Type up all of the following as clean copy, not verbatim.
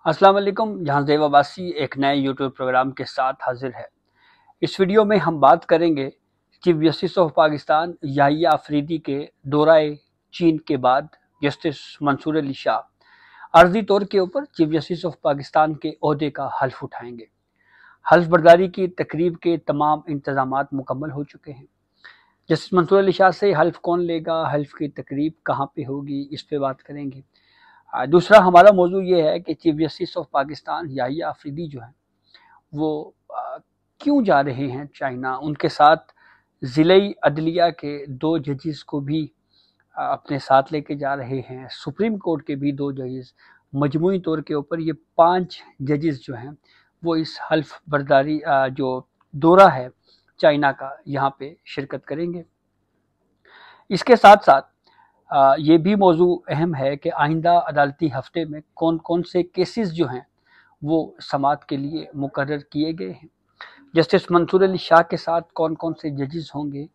अस्सलाम वालेकुम। जहां ज़ेब अब्बासी एक नए यूट्यूब प्रोग्राम के साथ हाजिर है। इस वीडियो में हम बात करेंगे chief justice of Pakistan Yahya Afridi के दौराए चीन के बाद जस्टिस मंसूर अली शाह अर्जी तौर के ऊपर चीफ जस्टिस ऑफ पाकिस्तान के ओहदे का हल्फ उठाएंगे। हल्फ बर्दारी की तकरीब के तमाम इंतजामात मुकम्मल हो चुके हैं। जस्टिस मंसूर अली शाह से हल्फ कौन लेगा, हल्फ की तकरीब कहाँ पे होगी, इस पे बात करेंगे। दूसरा हमारा मौजू ये है कि chief justice of Pakistan Yahya Afridi जो है वो क्यों जा रहे हैं चाइना। उनके साथ ज़िले अदलिया के 2 जजेस को भी अपने साथ लेके जा रहे हैं। सुप्रीम कोर्ट के भी 2 जजेस, मजमूई तौर के ऊपर ये 5 जजेस जो हैं वो इस हल्फ बर्दारी जो दौरा है चाइना का, यहाँ पे शिरकत करेंगे। इसके साथ साथ ये भी मौजू अहम है कि आइंदा अदालती हफ्ते में कौन कौन से केसेस जो हैं वो समाअत के लिए मुकर्रर किए गए हैं। जस्टिस मंसूर अली शाह के साथ कौन कौन से जजेस होंगे,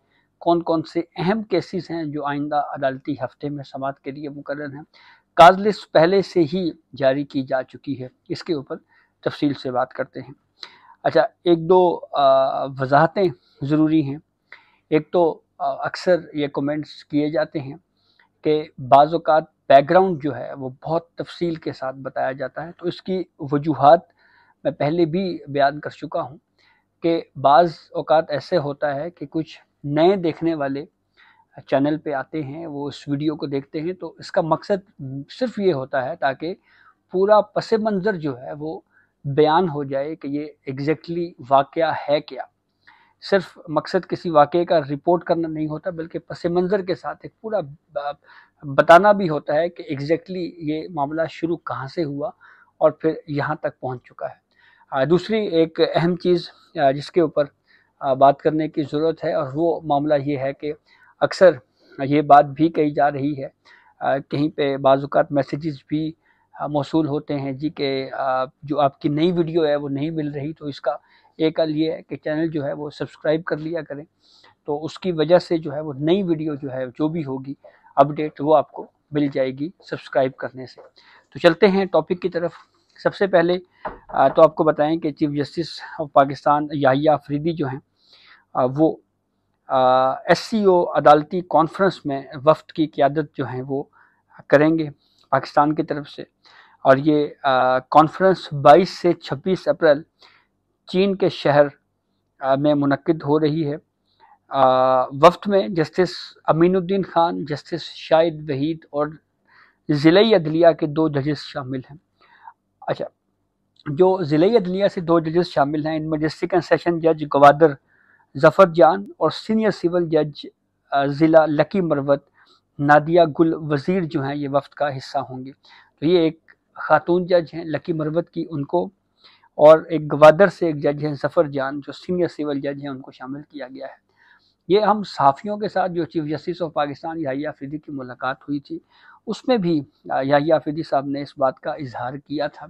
कौन कौन से अहम केसेस हैं जो आइंदा अदालती हफ्ते में समाअत के लिए मुकर्रर हैं। काज लिस्ट पहले से ही जारी की जा चुकी है, इसके ऊपर तफसील से बात करते हैं। अच्छा, एक दो वजाहतें ज़रूरी हैं। एक तो अक्सर ये कमेंट्स किए जाते हैं कि बाज़ औक़ात बैकग्राउंड जो है वो बहुत तफसील के साथ बताया जाता है, तो इसकी वजूहात मैं पहले भी बयान कर चुका हूँ कि बाज़ औक़ात ऐसे होता है कि कुछ नए देखने वाले चैनल पे आते हैं, वो इस वीडियो को देखते हैं, तो इसका मकसद सिर्फ ये होता है ताकि पूरा पस मंज़र जो है वो बयान हो जाए कि ये एग्जैक्टली वाक़या है क्या। सिर्फ मकसद किसी वाक़े का रिपोर्ट करना नहीं होता, बल्कि पस मंज़र के साथ एक पूरा बताना भी होता है कि एग्जैक्टली ये मामला शुरू कहाँ से हुआ और फिर यहाँ तक पहुँच चुका है। दूसरी एक अहम चीज़ जिसके ऊपर बात करने की ज़रूरत है, और वो मामला ये है कि अक्सर ये बात भी कही जा रही है, कहीं पे बाज़ औक़ात मैसेजेस भी मौसूल होते हैं जी कि जो आपकी नई वीडियो है वो नहीं मिल रही, तो इसका एक हल ये है कि चैनल जो है वो सब्सक्राइब कर लिया करें, तो उसकी वजह से जो है वो नई वीडियो जो है जो भी होगी अपडेट वो आपको मिल जाएगी सब्सक्राइब करने से। तो चलते हैं टॉपिक की तरफ। सबसे पहले तो आपको बताएं कि chief justice of Pakistan Yahya Afridi जो हैं वो SCO अदालती कॉन्फ्रेंस में वफ्द की क़यादत जो है वो करेंगे पाकिस्तान की तरफ से, और ये कॉन्फ्रेंस 22 से 26 अप्रैल चीन के शहर में मुनक्किद हो रही है। वफ्द में जस्टिस अमीनुद्दीन खान, जस्टिस शाहिद वहीद और ज़िले अदलिया के 2 जजेस शामिल हैं। अच्छा, जो ज़िले अदलिया से 2 जजेस शामिल हैं, इनमें डिस्ट्रिक्ट एंड सेशन जज गवादर ज़फ़र जान और सीनियर सिविल जज ज़िला लकी मरवत नादिया गुल वज़ीर जो हैं ये वफ्द का हिस्सा होंगे। तो ये एक खातून जज हैं लकी मरवत की, उनको, और एक गवादर से एक जज हैं ज़फ़र जान जो सीनियर सिविल जज हैं, उनको शामिल किया गया है। ये हम सहाफ़ियों के साथ जो chief justice of Pakistan Yahya Afridi की मुलाकात हुई थी, उसमें भी याहिया अफरीदी साहब ने इस बात का इजहार किया था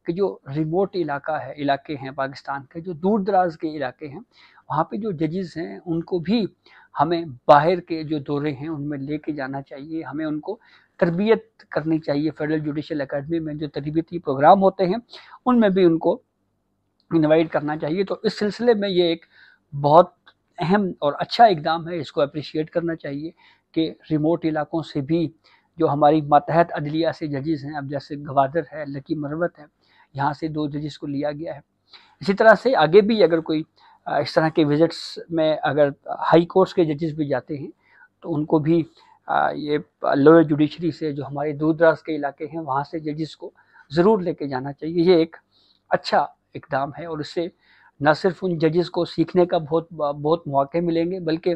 कि जो रिमोट इलाके हैं पाकिस्तान के, जो दूर दराज के इलाके हैं, वहाँ पे जो जजेस हैं उनको भी हमें बाहर के जो दौरे हैं उनमें लेके जाना चाहिए, हमें उनको तरबियत करनी चाहिए। फेडरल जुडिशल अकेडमी में जो तरबियती प्रोग्राम होते हैं उनमें भी उनको इन्वाइट करना चाहिए। तो इस सिलसिले में ये एक बहुत अहम और अच्छा इकदाम है, इसको अप्रिशिएट करना चाहिए कि रिमोट इलाकों से भी जो हमारी मातहत अदलिया से जजेस हैं, अब जैसे गवादर है, लकी मरवत है, यहाँ से 2 जजेस को लिया गया है। इसी तरह से आगे भी अगर कोई इस तरह के विजिट्स में अगर हाई कोर्ट्स के जजेस भी जाते हैं तो उनको भी ये लोअर जुडिशरी से जो हमारे दूर दराज के इलाके हैं वहाँ से जजेस को ज़रूर लेके जाना चाहिए। ये एक अच्छा इकदाम है और इससे न सिर्फ उन जजेस को सीखने का बहुत मौके मिलेंगे, बल्कि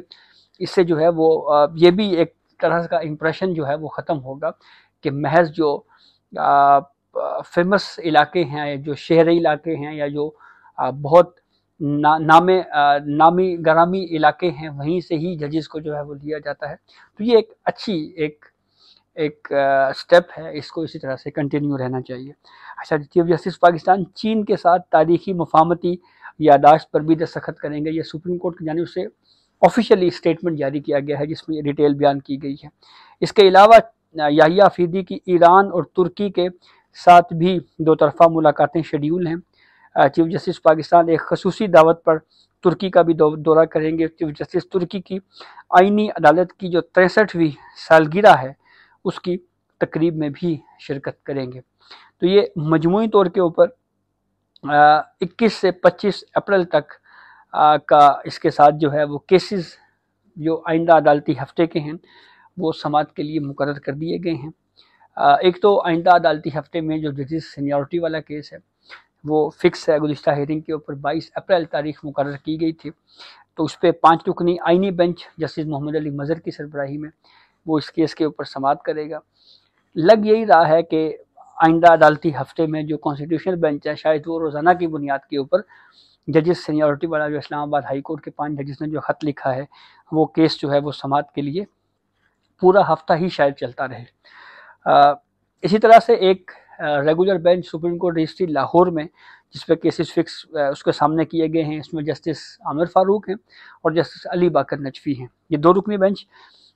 इससे जो है वो ये भी एक तरह का इम्प्रेशन जो है वो ख़त्म होगा कि महज जो फेमस इलाके हैं, जो शहरी इलाके हैं, या जो बहुत नामी गरामी इलाके हैं, वहीं से ही जजेस को जो है वो लिया जाता है। तो ये एक अच्छी एक स्टेप है, इसको इसी तरह से कंटिन्यू रहना चाहिए। अच्छा, चीफ जस्टिस पाकिस्तान चीन के साथ तारीखी मुफाहमती यादाश्त पर भी दस्तखत करेंगे। ये सुप्रीम कोर्ट की जानिब से ऑफिशियली स्टेटमेंट जारी किया गया है जिसमें डिटेल बयान की गई है। इसके अलावा याहिया अफरीदी की ईरान और तुर्की के साथ भी दो तरफा मुलाकातें शेड्यूल हैं। चीफ जस्टिस पाकिस्तान एक खसूसी दावत पर तुर्की का भी दौरा करेंगे। चीफ जस्टिस तुर्की की आईनी अदालत की जो 63वीं सालगिरह है उसकी तकरीब में भी शिरकत करेंगे। तो ये मजमूई तौर के ऊपर 21 से 25 अप्रैल तक का इसके साथ जो है वो केसेस जो आइंदा अदालती हफ्ते के हैं वो समाअत के लिए मुकर्रर कर दिए गए हैं। एक तो आइंदा अदालती हफ्ते में जो जजेस सीनियरिटी वाला केस है वो फिक्स है, गुज़िश्ता हेयरिंग के ऊपर 22 अप्रैल तारीख मुकर्रर की गई थी। तो उस पर 5 रुकनी आइनी बेंच जस्टिस मोहम्मद अली मज़हर की सरबराही में वो इस केस के ऊपर समाअत करेगा। लग यही रहा है कि आइंदा अदालती हफ्ते में जो कॉन्स्टिट्यूशनल बेंच है शायद वो रोज़ाना की बुनियाद के ऊपर जजेस सीनियरिटी वाला जो इस्लामाबाद हाई कोर्ट के 5 जजेस ने जो ख़त लिखा है वो केस जो है वो समाअत के लिए पूरा हफ्ता ही शायद चलता रहे। इसी तरह से एक regular bench supreme court registry Lahore में जिस पर केसेस फिक्स उसके सामने किए गए हैं, इसमें जस्टिस आमिर फारूक हैं और जस्टिस अली बाकर नजफी हैं। ये 2 रुकनी बेंच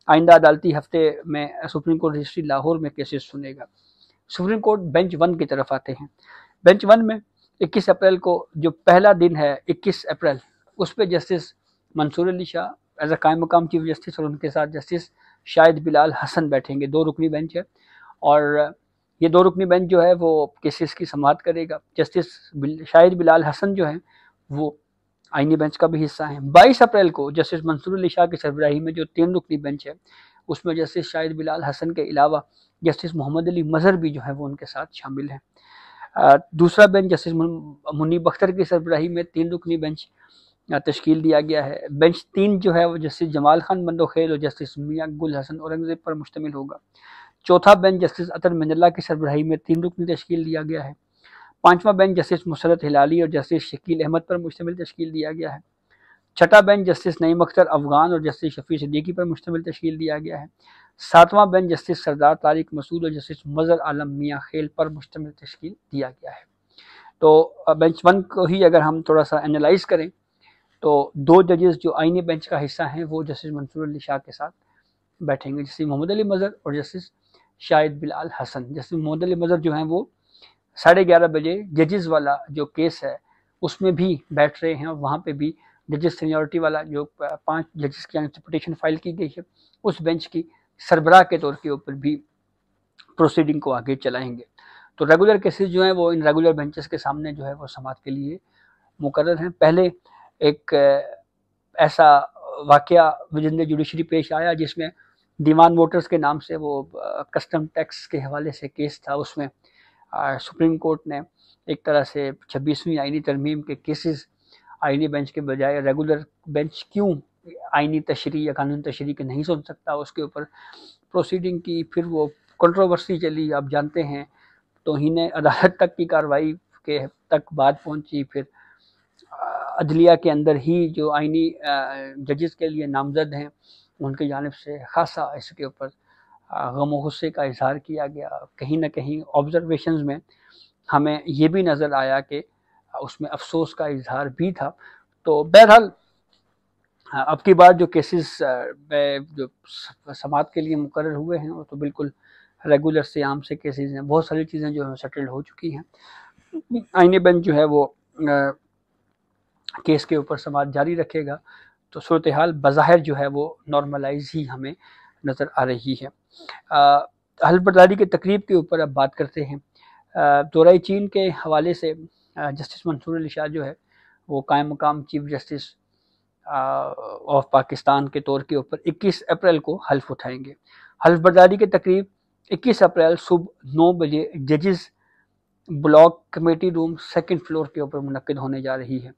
आइंदा अदालती हफ्ते में सुप्रीम कोर्ट रजिस्ट्री लाहौर में केसेस सुनेगा। सुप्रीम कोर्ट बेंच 1 की तरफ आते हैं। बेंच 1 में 21 अप्रैल को जो पहला दिन है 21 अप्रैल उस पर justice Mansoor Ali Shah as a कायम मकाम चीफ जस्टिस और उनके साथ जस्टिस शाहिद बिलाल हसन बैठेंगे। 2 रुकनी बेंच है और ये 2 रुकनी बेंच जो है वो केसेस की समाअत करेगा। जस्टिस शाहिद बिलाल हसन जो है वो आईनी बेंच का भी हिस्सा है। 22 अप्रैल को जस्टिस मंसूर अली शाह की सरबराही में जो 3 रुकनी बेंच है उसमें जस्टिस शाहिद बिलाल हसन के अलावा जस्टिस मोहम्मद अली मज़हर भी जो है वो उनके साथ शामिल हैं। दूसरा बेंच जस्टिस मुनीब अख्तर की सरबराही में 3 रुकनी बेंच तश्कील दिया गया है। बेंच 3 जो है वो जस्टिस जमाल खान बंदोखेल और जस्टिस मियां गुल हसन औरंगजेब पर मुश्तमिल होगा। चौथा बेंच जस्टिस अतर मिनल्ला की सरबराही में 3 रुकनी तश्कील दिया गया है। 5वां बेंच जस्टिस मुसरत हिलाली और जस्टिस शकील अहमद पर मुश्तमिल तश्कील दिया गया है। छठा बेंच जस्टिस नईम अख्तर अफगान और जस्टिस शफी सिद्दीकी पर मुश्तमिल तश्कील दिया गया है। 7वां बेंच जस्टिस सरदार तारिक मसूद और जस्टिस मज़हर आलम मियां खेल पर मुश्तमिल तश्कील दिया गया है। तो बेंच 1 को ही अगर हम थोड़ा सा एनालाइज करें तो 2 जजेस जो आईनी बेंच का हिस्सा हैं वो जस्टिस मंसूर अली शाह के साथ बैठेंगे, जस्टिस मोहम्मद अली मज़हर और जस्टिस शाहिद बिलाल हसन। जस्टिस मोहम्मद अली मज़हर जो हैं वो 11:30 बजे जजेस वाला जो केस है उसमें भी बैठ रहे हैं और वहाँ पे भी जजेस सीनियरिटी वाला जो 5 जजेस की पिटीशन फाइल की गई है उस बेंच की सरबराह के तौर के ऊपर भी प्रोसीडिंग को आगे चलाएंगे। तो रेगुलर केसेस जो हैं वो इन रेगुलर बेंचेस के सामने जो है वो समाअत के लिए मुकर्रर हैं। पहले एक ऐसा वाक़या विजिन द जुडिशरी पेश आया जिसमें दीवान वोटर्स के नाम से वो कस्टम टैक्स के हवाले से केस था। उसमें सुप्रीम कोर्ट ने एक तरह से 26वीं आईनी तरमीम के केसेस आईनी बेंच के बजाय रेगुलर बेंच क्यों आईनी तशरीह या कानून तशरीह के नहीं सुन सकता उसके ऊपर प्रोसीडिंग की। फिर वो कंट्रोवर्सी चली, आप जानते हैं, तौहीन अदालत तक की कार्रवाई के तक बात पहुंची। फिर अदलिया के अंदर ही जो आईनी जजेस के लिए नामजद हैं उनकी जानिब से खासा इसके ऊपर गम गुस्से का इजहार किया गया। कहीं ना कहीं ऑब्जर्वेशंस में हमें ये भी नज़र आया कि उसमें अफसोस का इजहार भी था। तो बहरहाल अब की बार जो केसेस जो समाअत के लिए मुकर्रर हुए हैं वो तो बिल्कुल रेगुलर से आम से केसेस हैं। बहुत सारी चीज़ें जो हैं सेटल्ड हो चुकी हैं। आईनी बेंच जो है वो केस के ऊपर समाअत जारी रखेगा। तो सूरत हाल बज़ाहिर जो है वो नॉर्मलाइज ही हमें नज़र आ रही है। हल्फ बर्दारी की तकरीब के ऊपर अब बात करते हैं। दौरा चीन के हवाले से जस्टिस मंसूर अली शाह जो है वो कायम मकाम चीफ जस्टिस ऑफ पाकिस्तान के तौर के ऊपर 21 अप्रैल को हल्फ उठाएंगे। हल्फ बर्दारी की तकरीब 21 अप्रैल सुबह 9 बजे जजेस block committee room 2nd floor के ऊपर मुनक्किद होने जा रही है।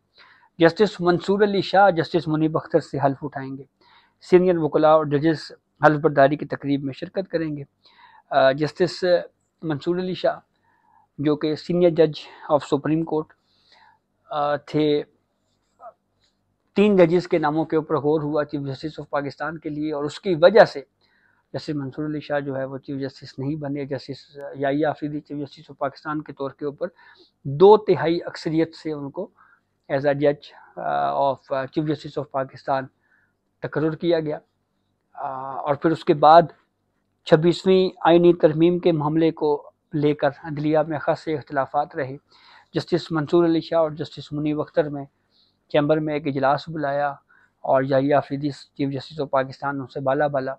जस्टिस मंसूर अली शाह जस्टिस मुनीब अख्तर से हल्फ उठाएंगे। सीनियर वकला और जजेस हल्फ बर्दारी की तकरीब में शिरकत करेंगे। जस्टिस मंसूर अली शाह जो कि सीनियर जज ऑफ सुप्रीम कोर्ट थे, 3 जजेस के नामों के ऊपर गौर हुआ चीफ जस्टिस ऑफ पाकिस्तान के लिए और उसकी वजह से जस्टिस मंसूर अली शाह जो है वो चीफ जस्टिस नहीं बने। Justice Yahya Afridi chief justice of Pakistan के तौर के ऊपर 2/3 अक्सरियत से उनको एज अ जज of chief justice of Pakistan तकर्रुर किया गया। और फिर उसके बाद 26वीं आईनी तरमीम के मामले को لے کر عدلیہ میں خاصے اختلافات رہے۔ جسٹس منصور علی شاہ اور جسٹس منیب اختر میں چیمبر میں ایک اجلاس بلایا اور Yahya Afridi chief justice of Pakistan ان سے بالا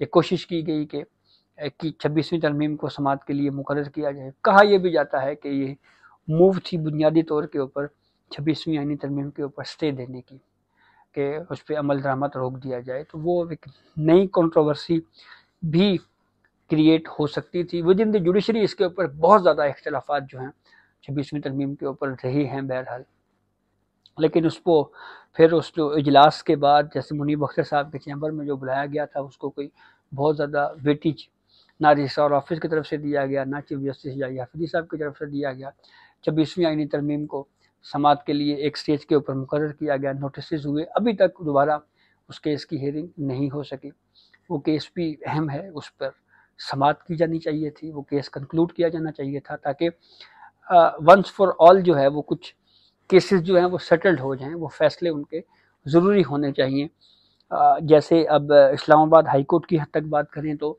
یہ کوشش کی گئی کہ 26ویں ترمیم کو سماعت کے لیے مقرر کیا جائے۔ کہا یہ بھی جاتا ہے کہ یہ موو تھی بنیادی طور کے اوپر 26ویں آئینی ترمیم کے اوپر سٹے دینے کی، کہ اس پہ عمل درآمد روک دیا جائے، تو وہ ایک نئی کنٹروورسی بھی کریٹ ہو سکتی تھی ود ان دی جوڈیشری۔ اس کے اوپر بہت زیادہ اختلافات جو ہیں 26ویں ترمیم کے اوپر رہی ہیں بہرحال، لیکن اس کو پھر اس جو اجلاس کے بعد جیسے منیب اختر صاحب کے چیمبر میں جو بلایا گیا تھا، اس کو کوئی بہت زیادہ ویٹیج نہ رجسٹرار آفس کی طرف سے دیا گیا، نہ چیف جسٹس یحییٰ آفریدی صاحب کی طرف سے دیا گیا۔ 26ویں آئینی ترمیم کو سماعت کے لیے ایک سٹیج کے اوپر مقرر کیا گیا، نوٹسز ہوئے، ابھی تک دوبارہ اس کیس کی ہیئرنگ نہیں ہو سکی۔ وہ کیس بھی اہم ہے، اس پر سماعت کی جانی چاہیے تھی، وہ کیس کنکلوڈ کیا جانا چاہیے تھا، تاکہ ونس فار آل جو ہے وہ کچھ کیسز جو ہیں وہ سیٹلڈ ہو جائیں، وہ فیصلے ان کے ضروری ہونے چاہیے۔ جیسے اب اسلام آباد ہائی کورٹ کی حد تک بات کریں تو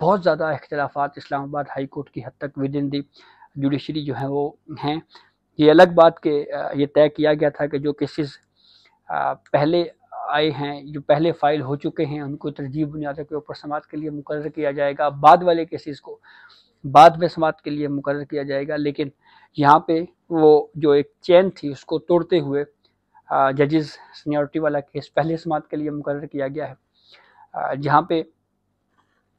بہت زیادہ اختلافات اسلام آباد ہائی کورٹ کی حد تک ود ان دی جوڈیشری جو ہیں وہ ہیں۔ یہ الگ بات کہ یہ طے کیا گیا تھا کہ جو کیسز پہلے آئے ہیں، جو پہلے فائل ہو چکے ہیں، ان کو ترجیح بنیادوں کے اوپر سماعت کے لیے مقرر کیا جائے گا، بعد والے کیسز کو بعد میں سماعت کے لیے مقرر کیا جائے گا۔ لیکن یہاں پہ وہ جو ایک چین تھی اس کو توڑتے ہوئے ججز سینیورٹی والا کیس پہلے سماعت کے لیے مقرر کیا گیا ہے۔ جہاں پہ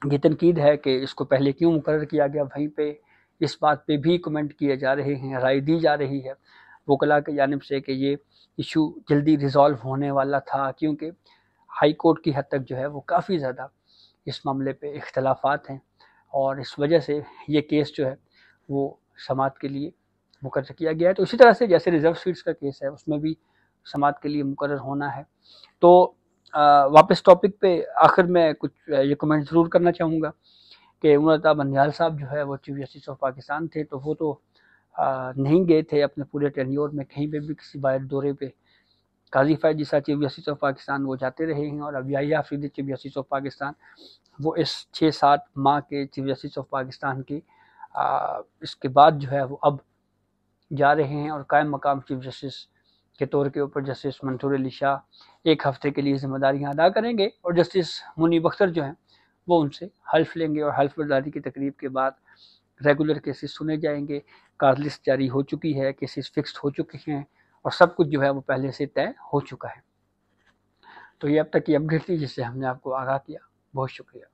یہ تنقید ہے کہ اس کو پہلے کیوں مقرر کیا گیا، وہیں پہ اس بات پہ بھی کمنٹ کیے جا رہے ہیں، رائے دی جا رہی ہے وکلاء کی جانب سے کہ یہ ایشو جلدی ریزالو ہونے والا تھا، کیونکہ ہائی کورٹ کی حد تک جو ہے وہ کافی زیادہ اس معاملے پہ اختلافات ہیں، اور اس وجہ سے یہ کیس جو ہے وہ سماعت کے لیے مقرر کیا گیا ہے۔ تو اسی طرح سے جیسے ریزرو سیٹس کا کیس ہے، اس میں بھی سماعت کے لیے مقرر ہونا ہے۔ تو واپس ٹاپک پہ آخر میں کچھ یہ کمنٹ ضرور کرنا چاہوں گا کہ عمر الطیب بندیال صاحب جو ہے وہ چیف جسٹس آف پاکستان تھے، تو وہ تو نہیں گئے تھے اپنے پورے ٹینیور میں کہیں پہ بھی کسی باہر دورے پہ۔ قاضی فیض جیسا چیف جسٹس آف پاکستان وہ جاتے رہے ہیں، اور اب Yahya Afridi chief justice of Pakistan وہ اس 6-7 ماہ کے چیف جسٹس آف پاکستان کی اس کے بعد جو ہے وہ اب جا رہے ہیں، اور قائم مقام چیف جسٹس کے طور کے اوپر جسٹس منصور علی شاہ ایک ہفتے کے لیے ذمہ داریاں ادا کریں گے، اور جسٹس منیب اختر جو ہیں وہ ان سے حلف لیں گے، اور حلف برداری کی تقریب کے بعد ریگولر کیسز سنے جائیں گے۔ کاز لسٹ جاری ہو چکی ہے، کیسز فکسڈ ہو چکے ہیں، اور سب کچھ جو ہے وہ پہلے سے طے ہو چکا ہے۔ تو یہ اب تک کی اپڈیٹ تھی جس سے ہم نے آپ کو آگاہ کیا۔ بہت شکریہ۔